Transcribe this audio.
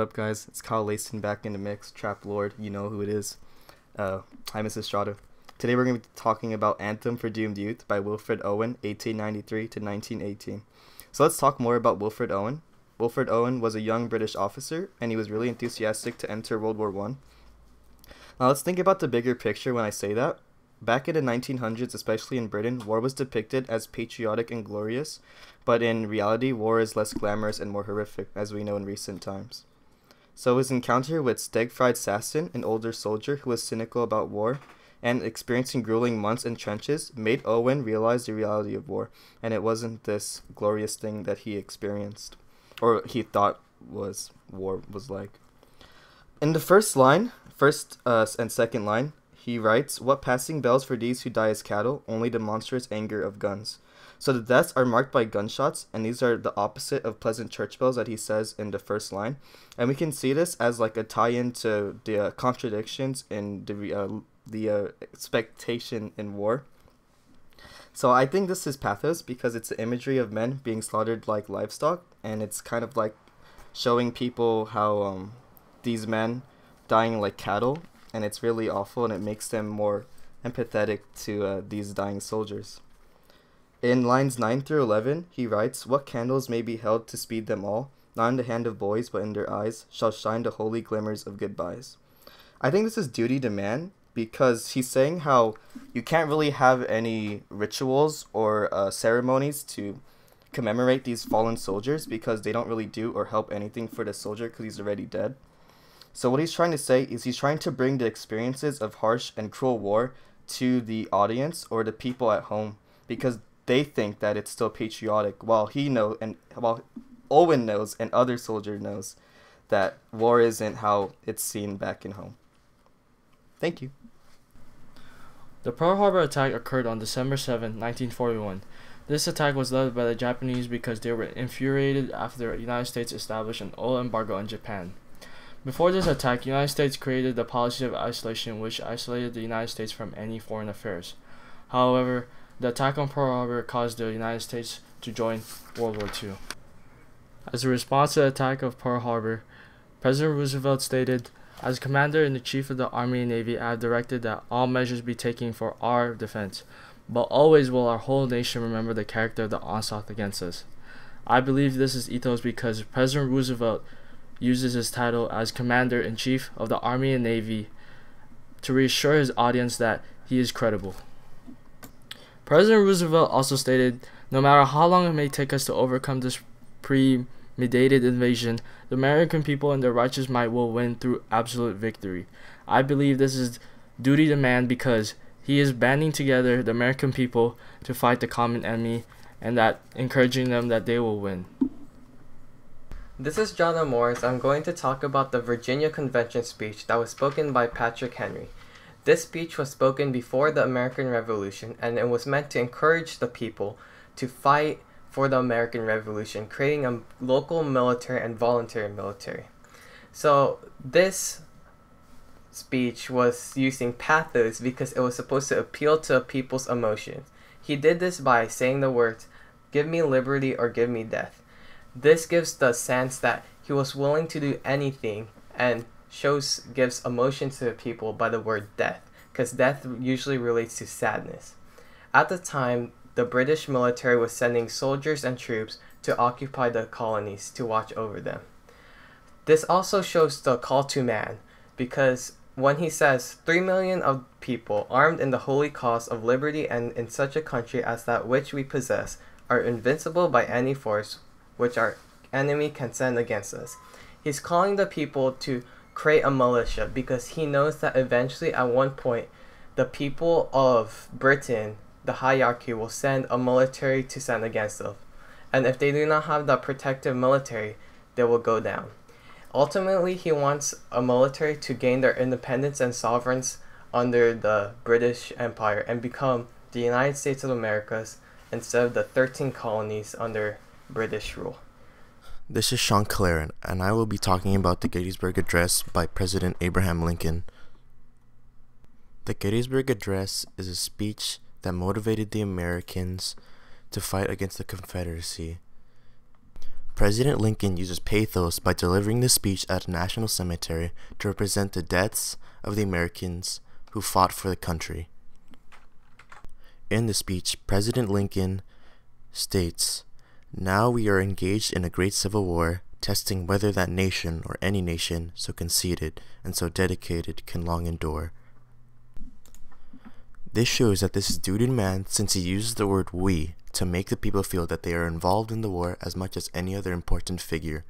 what up, guys? It's Kyle Laston back in the mix. Trap Lord, you know who it is. Hi, Mrs. Strada. Today we're going to be talking about Anthem for Doomed Youth by Wilfred Owen, 1893 to 1918. So let's talk more about Wilfred Owen. Wilfred Owen was a young British officer, and he was really enthusiastic to enter World War I. Now let's think about the bigger picture when I say that. Back in the 1900s, especially in Britain, war was depicted as patriotic and glorious, but in reality, war is less glamorous and more horrific, as we know in recent times. So his encounter with Stegfried Sasson, an older soldier who was cynical about war, and experiencing grueling months in trenches, made Owen realize the reality of war, and it wasn't this glorious thing that he experienced, or he thought war was like. In the first and second line, he writes, "What passing bells for these who die as cattle, only the monstrous anger of guns." So the deaths are marked by gunshots, and these are the opposite of pleasant church bells that he says in the first line. And we can see this as like a tie-in to the contradictions in the expectation in war. So I think this is pathos because it's the imagery of men being slaughtered like livestock, and it's kind of like showing people how these men dying like cattle, and it's really awful, and it makes them more empathetic to these dying soldiers. In lines 9 through 11, he writes, "What candles may be held to speed them all, not in the hand of boys, but in their eyes, shall shine the holy glimmers of goodbyes." I think this is duty to man, because he's saying how you can't really have any rituals or ceremonies to commemorate these fallen soldiers because they don't really do or help anything for the soldier because he's already dead. So what he's trying to say is he's trying to bring the experiences of harsh and cruel war to the audience or the people at home because they think that it's still patriotic, while Owen knows and other soldier knows that war isn't how it's seen back in home. Thank you. The Pearl Harbor attack occurred on December 7, 1941. This attack was led by the Japanese because they were infuriated after the United States established an oil embargo on Japan. Before this attack, the United States created the policy of isolation, which isolated the United States from any foreign affairs. However, the attack on Pearl Harbor caused the United States to join World War II. As a response to the attack of Pearl Harbor, President Roosevelt stated, "As Commander-in-Chief of the Army and Navy, I have directed that all measures be taken for our defense, but always will our whole nation remember the character of the onslaught against us." I believe this is ethos because President Roosevelt uses his title as Commander-in-Chief of the Army and Navy to reassure his audience that he is credible. President Roosevelt also stated, "No matter how long it may take us to overcome this premeditated invasion, the American people and their righteous might will win through absolute victory." I believe this is duty to man because he is banding together the American people to fight the common enemy and that encouraging them that they will win. This is John Morris. I'm going to talk about the Virginia Convention speech that was spoken by Patrick Henry. This speech was spoken before the American Revolution, and it was meant to encourage the people to fight for the American Revolution, creating a local military and voluntary military. So this speech was using pathos because it was supposed to appeal to people's emotions. He did this by saying the words, "Give me liberty or give me death." This gives the sense that he was willing to do anything and gives emotion to the people by the word death, because death usually relates to sadness. At the time, the British military was sending soldiers and troops to occupy the colonies to watch over them. This also shows the call to man, because when he says 3 million of people armed in the holy cause of liberty and in such a country as that which we possess are invincible by any force which our enemy can send against us. He's calling the people to create a militia because he knows that eventually at one point the people of Britain, the hierarchy, will send a military to send against them. And if they do not have the protective military, they will go down. Ultimately, he wants a military to gain their independence and sovereigns under the British Empire and become the United States of Americas instead of the 13 colonies under British rule. This is Sean Claren, and I will be talking about the Gettysburg Address by President Abraham Lincoln. The Gettysburg Address is a speech that motivated the Americans to fight against the Confederacy. President Lincoln uses pathos by delivering this speech at a national cemetery to represent the deaths of the Americans who fought for the country. In the speech, President Lincoln states, "Now we are engaged in a great civil war, testing whether that nation or any nation so conceited and so dedicated can long endure." This shows that this is due to man, since he uses the word "we" to make the people feel that they are involved in the war as much as any other important figure